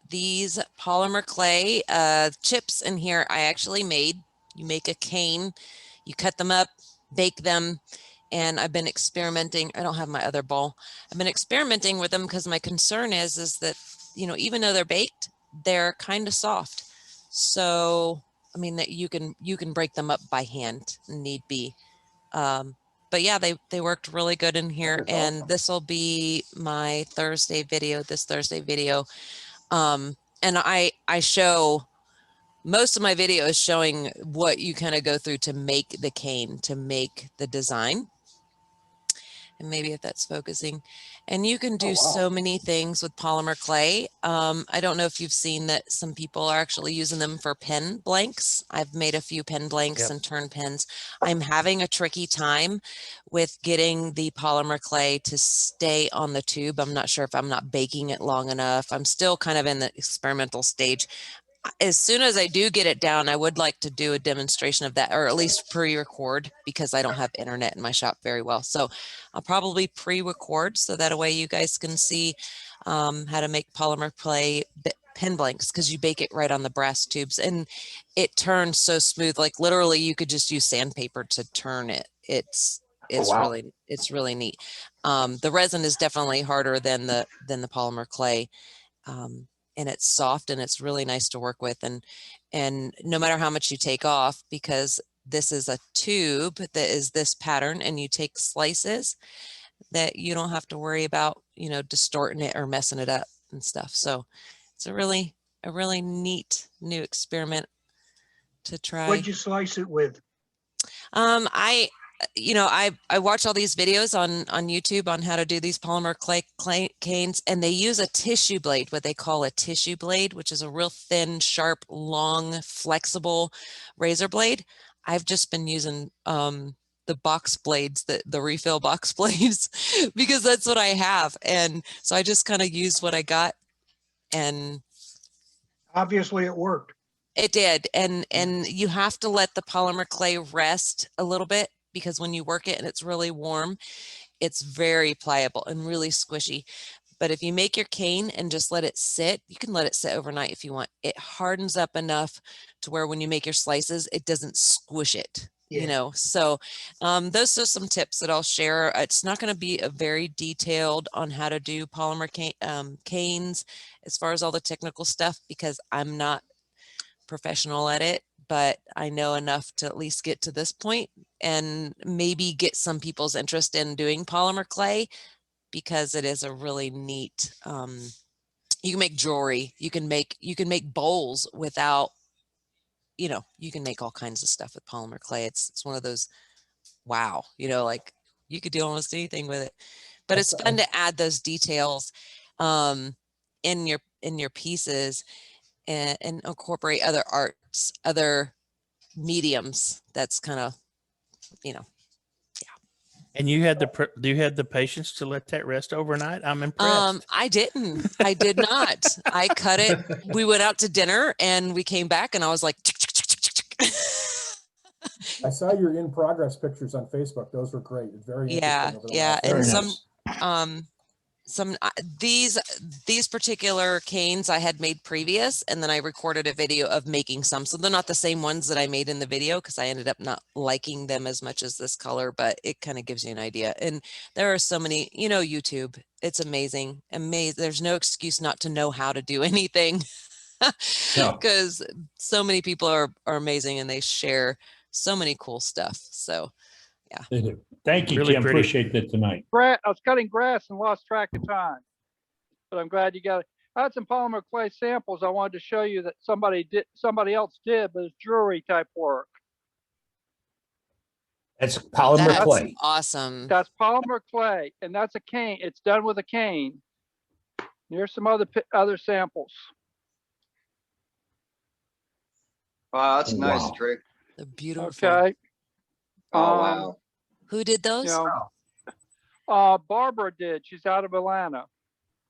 These polymer clay chips in here I actually made. You make a cane, you cut them up, bake them, and I've been experimenting. I don't have my other bowl. I've been experimenting with them because my concern is that, you know, even though they're baked, they're kind of soft. So, I mean, that you can break them up by hand, need be. But yeah, they worked really good in here, and this will be my Thursday video, this Thursday video. And I show most of my video is showing what you kind of go through to make the cane, to make the design. And maybe if that's focusing, and you can do so many things with polymer clay. I don't know if you've seen that some people are actually using them for pen blanks. I've made a few pen blanks and turn pens. I'm having a tricky time with getting the polymer clay to stay on the tube. I'm not sure if I'm not baking it long enough. I'm still kind of in the experimental stage. As soon as I do get it down, I would like to do a demonstration of that, or at least pre-record, because I don't have internet in my shop very well. So I'll probably pre-record so that way you guys can see how to make polymer clay pen blanks, because you bake it right on the brass tubes and it turns so smooth. Like literally you could just use sandpaper to turn it. It's really neat. The resin is definitely harder than the polymer clay. And it's soft and it's really nice to work with, and no matter how much you take off, because this is a tube that is this pattern, and you take slices, that you don't have to worry about, you know, distorting it or messing it up and stuff. So it's a really neat new experiment to try. What'd you slice it with? I watch all these videos on YouTube on how to do these polymer clay canes, and they use a tissue blade, what they call a tissue blade, which is a real thin, sharp, long, flexible razor blade. I've just been using the box blades, the refill box blades, because that's what I have. And so I just kind of used what I got, and obviously it worked. It did. And you have to let the polymer clay rest a little bit, because when you work it and it's really warm, it's very pliable and really squishy. But if you make your cane and just let it sit, you can let it sit overnight if you want. It hardens up enough to where when you make your slices, it doesn't squish it, you know. So those are some tips that I'll share. It's not going to be a very detailed on how to do polymer canes as far as all the technical stuff, because I'm not professional at it, but I know enough to at least get to this point and maybe get some people's interest in doing polymer clay, because it is a really neat, you can make jewelry, you can make bowls without, you know, you can make all kinds of stuff with polymer clay. It's one of those, wow, you know, like you could do almost anything with it. But it's fun to add those details in your pieces, and incorporate other arts, other mediums. That's kind of, you know, yeah. And you had the patience to let that rest overnight? I'm impressed. I did not. I cut it. We went out to dinner and we came back and I was like, I saw your in progress pictures on Facebook. Those were great. Very interesting. Yeah. And nice. These particular canes I had made previous, and then I recorded a video of making some. So they're not the same ones that I made in the video, because I ended up not liking them as much as this color, but it kind of gives you an idea. And there are so many, you know, YouTube, it's amazing. There's no excuse not to know how to do anything, because so many people are amazing and they share so many cool stuff. So yeah. They do. Thank you, Really Kim. pretty. Appreciate that tonight. I was cutting grass and lost track of time, but I'm glad you got it. I had some polymer clay samples I wanted to show you that somebody else did, but it's jewelry type work. That's polymer clay. That's awesome. That's polymer clay, and that's a cane. It's done with a cane. Here's some other samples. Wow, that's a nice trick. They're beautiful. Okay. Oh, wow. Who did those? You know, Barbara did. She's out of Atlanta.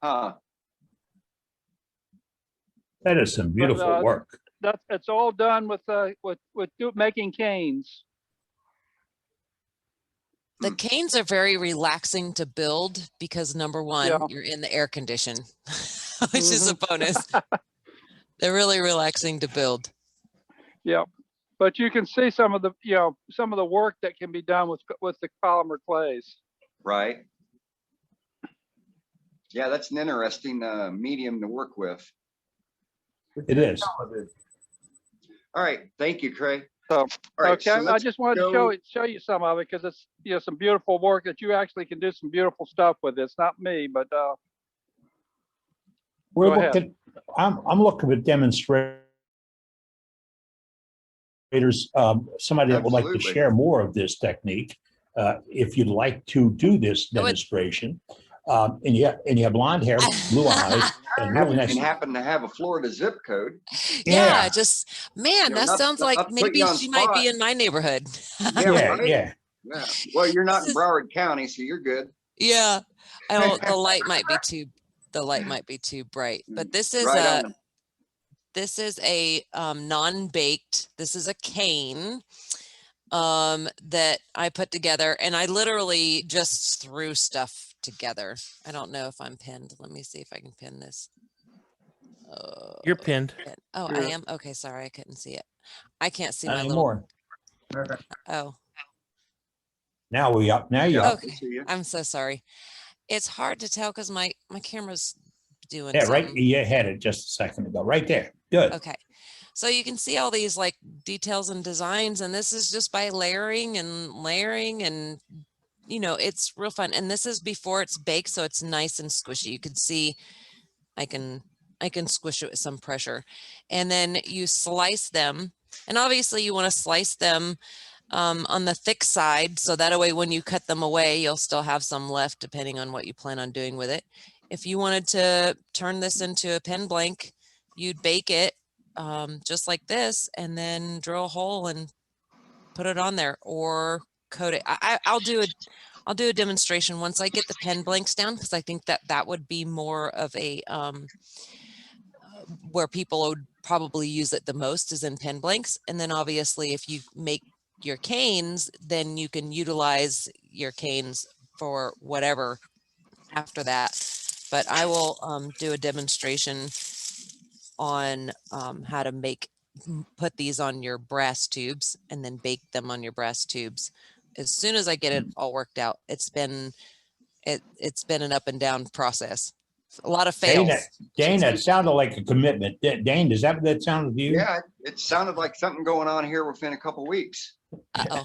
Huh. That is some beautiful work. It's all done with making canes. The canes are very relaxing to build because number one, Yeah. you're in the air condition, which is a bonus. They're really relaxing to build. Yeah, but you can see some of the, some of the work that can be done with the polymer clays. Right. Yeah, that's an interesting medium to work with. It is. All right, thank you, Craig. So, All right, okay, I let's just wanted to go- show you some of it because it's some beautiful work that you actually can do some beautiful stuff with. It's not me, but We're Go ahead. looking, I'm looking at demonstrators, somebody that would like to Absolutely. share more of this technique. If you'd like to do this I would- demonstration, and you have blonde hair, blue eyes, and really nice. And happen to have a Florida zip code. Yeah, Yeah. just man, You know, that not- sounds not like to put maybe you on she might be spot. in my neighborhood. Yeah, Yeah, right? yeah. Yeah. Well, you're not This in is- Broward County, so you're good. Yeah. I don't, the light might be too bright, but this is Right a on. non-baked, this is a cane that I put together, and I literally just threw stuff together. I don't know if I'm pinned. Let me see if I can pin this. You're pinned. Oh, I am. Okay, sorry, I couldn't see it. I can't see my little. Anymore. Oh, Now we up. Now you Yeah, up. okay. I see you. I'm so sorry. It's hard to tell because my camera's doing Yeah, right. something. You had it just a second ago. Right there. Good. Okay. So you can see all these like details and designs, and this is just by layering and it's real fun. And this is before it's baked, so it's nice and squishy. You can see I can squish it with some pressure. And then you slice them, and obviously you want to slice them on the thick side, so that way when you cut them away, you'll still have some left depending on what you plan on doing with it. If you wanted to turn this into a pen blank, you'd bake it just like this, and then drill a hole and put it on there or coat it. I'll do a demonstration once I get the pen blanks down, because I think that would be more of a where people would probably use it the most is in pen blanks. And then obviously if you make your canes, then you can utilize your canes for whatever after that. But I will do a demonstration on how to put these on your brass tubes and then bake them on your brass tubes. As soon as I get it all worked out, it's been an up and down process. A lot of fails. Dane, that sounded like a commitment. Dane, does that sound to you? Yeah, it sounded like something going on here within a couple weeks. Uh-oh.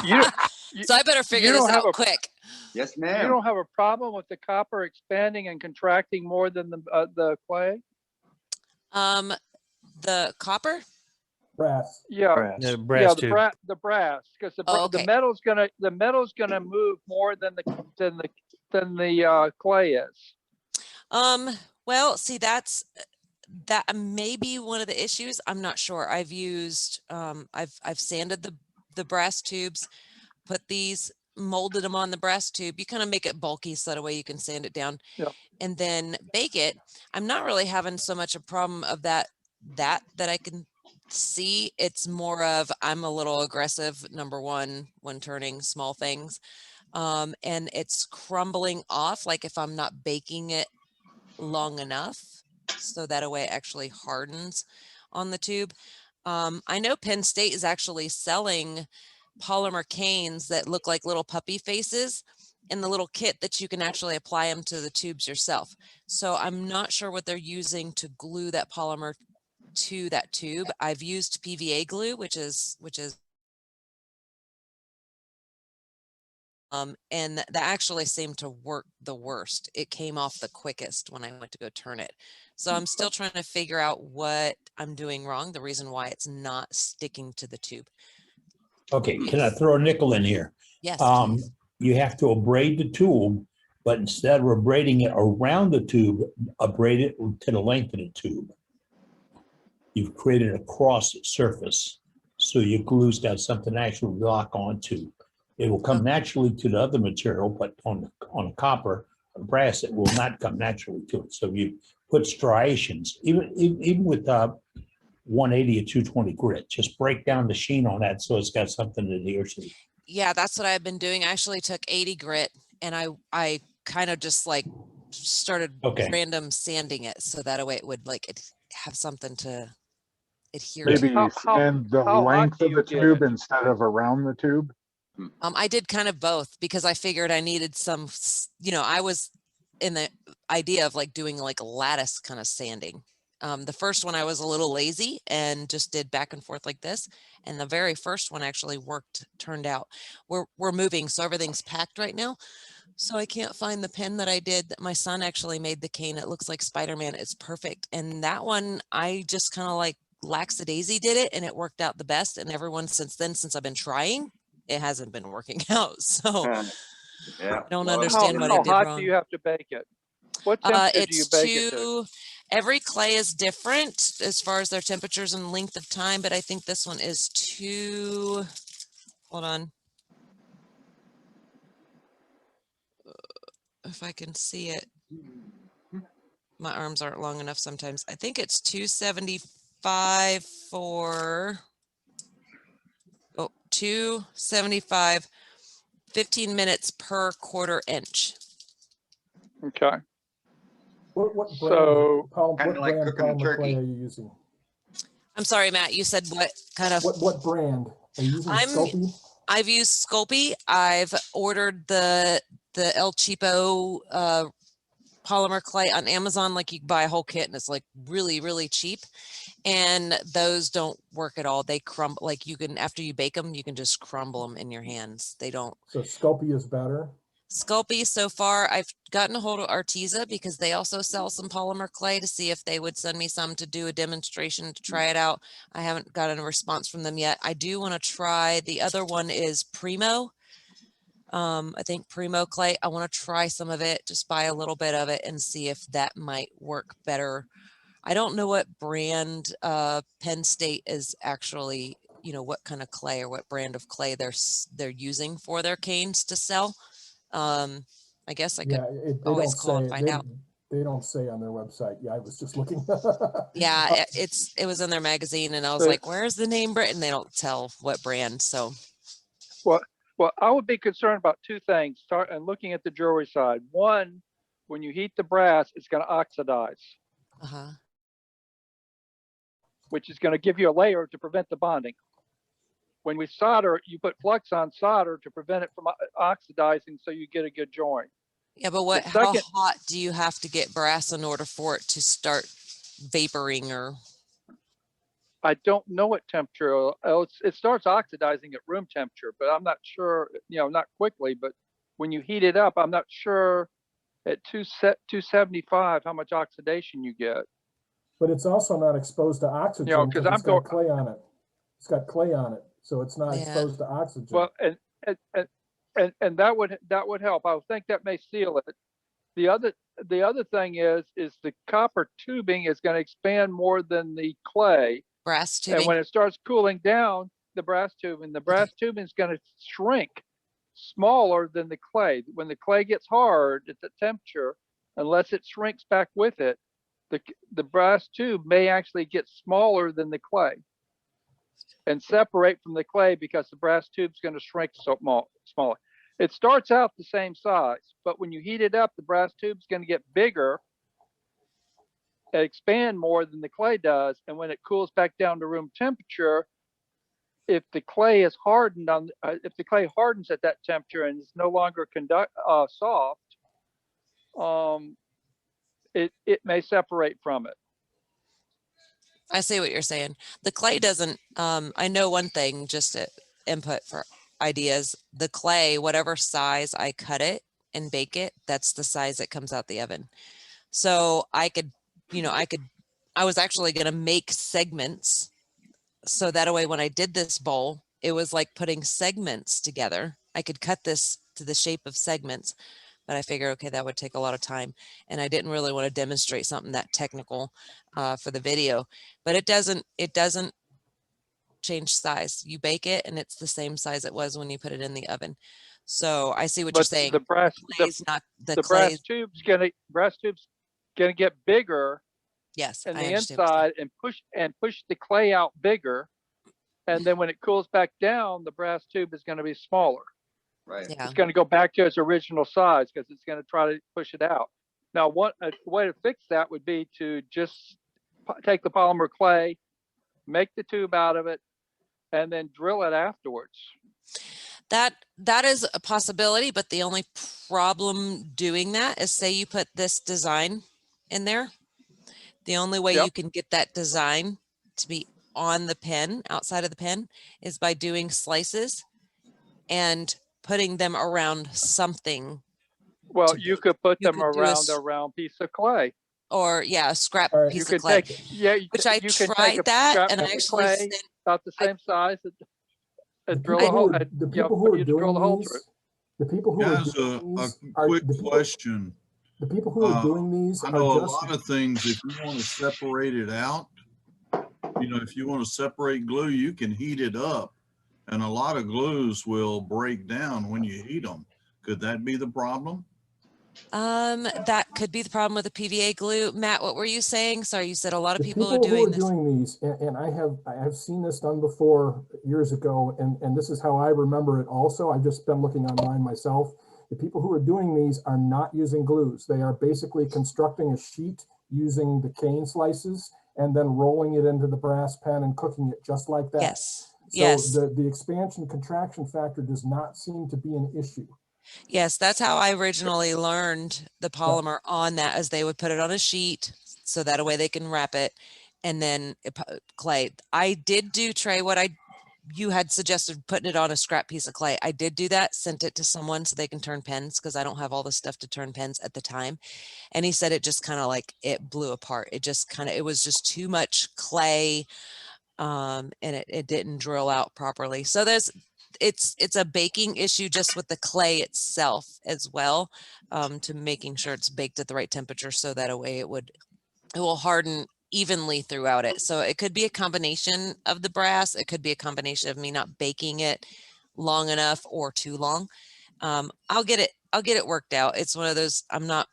You- So I better figure don't this have out a- quick. Yes, you ma'am. don't have a problem with the copper expanding and contracting more than the clay? The copper? Brass. Yeah. The brass the tube. the brass, because Oh, okay. the metal's gonna move more than the clay is. Well, see, that may be one of the issues. I'm not sure. I've used, I've sanded the brass tubes, molded them on the brass tube. You kind of make it bulky so that way you can sand it down. Yeah. And then bake it. I'm not really having so much a problem of that I can see. It's more of, I'm a little aggressive, number one, when turning small things. And it's crumbling off, like if I'm not baking it long enough, so that way it actually hardens on the tube. I know Penn State is actually selling polymer canes that look like little puppy faces in the little kit that you can actually apply them to the tubes yourself. So I'm not sure what they're using to glue that polymer to that tube. I've used PVA glue, which is and that actually seemed to work the worst. It came off the quickest when I went to go turn it. So I'm still trying to figure out what I'm doing wrong, the reason why it's not sticking to the tube. Okay, can I throw a nickel in here? Yes. You have to abrade the tube, but instead of abrading it around the tube, abrade it to the length of the tube. You've created a cross surface, so your glue's got something to actually lock onto. It will come naturally to the other material, but on copper or brass, it will not come naturally to it. So you put striations, even with 180 or 220 grit, just break down the sheen on that so it's got something to adhere to. Yeah, that's what I've been doing. I actually took 80 grit and I kind of just like started Okay. random sanding it so that way it would like have something to adhere Yeah. to. Maybe How sand the hot length do of you the get tube it? instead of around the tube. I did kind of both because I figured I needed some, you know, I was in the idea of like doing like lattice kind of sanding. The first one I was a little lazy and just did back and forth like this. And the very first one actually turned out. We're moving, so everything's packed right now. So I can't find the pen that I did. My son actually made the cane. It looks like Spider-Man. It's perfect. And that one, I just kind of like lackadaisy did it and it worked out the best. And everyone since then, since I've been trying, it hasn't been working out. So Yeah. I don't well, understand what How it did hot do you wrong. have to bake it? What temperature do you It's bake it to? every clay is different as far as their temperatures and length of time, but I think this one is hold on. If I can see it. My arms aren't long enough sometimes. I think it's 275 for 275, 15 minutes per quarter inch. Okay. What brand, So what Kinda like brand cooking a polymer clay turkey. are you using? I'm sorry, Matt, you said what kind of? What brand? Are you using Sculpey? I've used Sculpey. I've ordered the El Cheapo polymer clay on Amazon. Like you can buy a whole kit and it's like really, really cheap. And those don't work at all. They crumble, like you can, after you bake them, you can just crumble them in your hands. They don't. So Sculpey is better? Sculpey, so far, I've gotten a hold of Arteza because they also sell some polymer clay to see if they would send me some to do a demonstration to try it out. I haven't gotten a response from them yet. I do want to try, the other one is Primo. I think Primo clay. I want to try some of it, just buy a little bit of it and see if that might work better. I don't know what brand Penn State is actually, you know, what kind of clay or what brand of clay they're using for their canes to sell. I guess I could They always don't call and say, find out. they don't say on their website. Yeah, I was just looking. Yeah, it was in their magazine and I was So- like, where's the name Britain? They don't tell what brand. So well, I would be concerned about two things. Start and looking at the jewelry side. One, when you heat the brass, it's going to oxidize, which is going to give you a layer to prevent the bonding. When we solder, you put flux on solder to prevent it from oxidizing, so you get a good joint. yeah, but how hot do you have to get brass in order for it to start vaporing or? I don't know what temperature. It starts oxidizing at room temperature, but I'm not sure, you know, not quickly, but when you heat it up, I'm not sure at 275 how much oxidation you get. But it's also not exposed to oxygen You know, because it's got clay on it. It's got clay on it, so it's not exposed to oxygen. Well, and that would help. I think that may seal it. The other thing is the copper tubing is going to expand more than the clay. Brass tubing. And when it starts cooling down, the brass tubing is going to shrink smaller than the clay. When the clay gets hard at the temperature, unless it shrinks back with it, the brass tube may actually get smaller than the clay and separate from the clay because the brass tube is going to shrink so smaller. It starts out the same size, but when you heat it up, the brass tube is going to get bigger and expand more than the clay does. And when it cools back down to room temperature, if the clay is hardened if the clay hardens at that temperature and is no longer soft, it may separate from it. I see what you're saying. The clay doesn't, I know one thing, just to input for ideas, the clay, whatever size I cut it and bake it, that's the size that comes out the oven. So I could, you know, I was actually going to make segments. So that way, when I did this bowl, it was like putting segments together. I could cut this to the shape of segments, but I figured, okay, that would take a lot of time. And I didn't really want to demonstrate something that technical for the video, but it doesn't change size. You bake it and it's the same size it was when you put it in the oven. So I see what you're saying. The brass tube's gonna get bigger yes, in I the understand inside and push the clay out bigger. And then when it cools back down, the brass tube is going to be smaller. Right. Yeah. It's going to go back to its original size because it's going to try to push it out. Now, a way to fix that would be to just take the polymer clay, make the tube out of it, and then drill it afterwards. That is a possibility, but the only problem doing that is, say you put this design in there. The only way you can get that design to be on the pen, outside of the pen, is by doing slices and putting them around something. Well, you could put them could do around a round piece of clay. Or a scrap All right. You piece of could clay. take, Which I you can take tried a that, scrap and I piece of actually clay sent, about the same size and drill people a who hole. are- the people who are You drill the doing hole these, through it. the people who are Guys, doing a these are quick the people, question. the people who are doing these I are know a just lot of things, if you want to separate it out, if you want to separate glue, you can heat it up. And a lot of glues will break down when you heat them. Could that be the problem? that could be the problem with the PVA glue. Matt, what were you saying? Sorry, you said a lot of the people are people who doing are this. doing these, and I have seen this done before years ago, and this is how I remember it also. I've just been looking online myself. The people who are doing these are not using glues. They are basically constructing a sheet using the cane slices and then rolling it into the brass pen and cooking it just like that. Yes. So Yes. the expansion contraction factor does not seem to be an issue. Yes, that's how I originally learned the polymer on that, as they would put it on a sheet so that a way they can wrap it, and then clay. I did do, Trey, what you had suggested, putting it on a scrap piece of clay. I did do that, sent it to someone so they can turn pens, because I don't have all the stuff to turn pens at the time. And he said it just kind of like, it blew apart. It just kind of, it was just too much clay, and it didn't drill out properly. So it's a baking issue just with the clay itself as well, to making sure it's baked at the right temperature, so that a way it will harden evenly throughout it. So it could be a combination of the brass. It could be a combination of me not baking it long enough or too long. I'll get it worked out. It's one of those, I'm not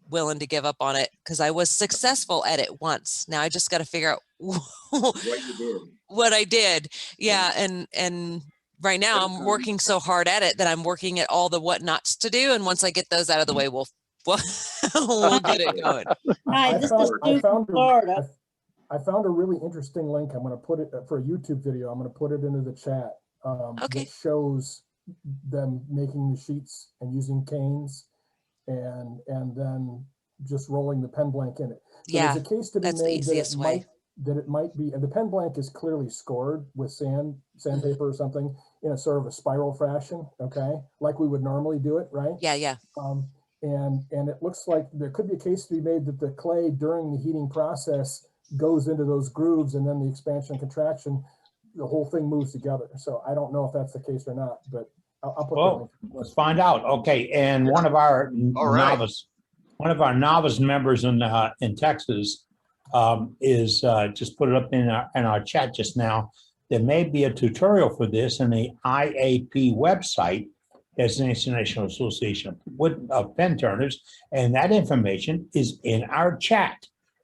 willing to give up on it, because I was successful at it once. Now I just got to figure out What you did. what I did. Yeah. And right now I'm working so hard at it that I'm working at all the what nots to do. And once I get those out of the way, we'll get it going. Hi, this is Sue from Florida. I found a really interesting link. I'm going to put it for a YouTube video. I'm going to put it into the chat. Okay. That shows them making the sheets and using canes and then just rolling the pen blank in it. So Yeah, there's a case to be that's the made easiest way. that it might be, and the pen blank is clearly scored with sandpaper or something in a sort of a spiral fashion, okay? Like we would normally do it, right? Yeah, yeah. And it looks like there could be a case to be made that the clay during the heating process goes into those grooves, and then the expansion and contraction, the whole thing moves together. So I don't know if that's the case or not, but I'll put that link. Let's find out. Okay, and one of our novice members in Texas is just put it up in our chat just now. There may be a tutorial for this in the IAP website. As the International Association of Pen Turners, and that information is in our chat.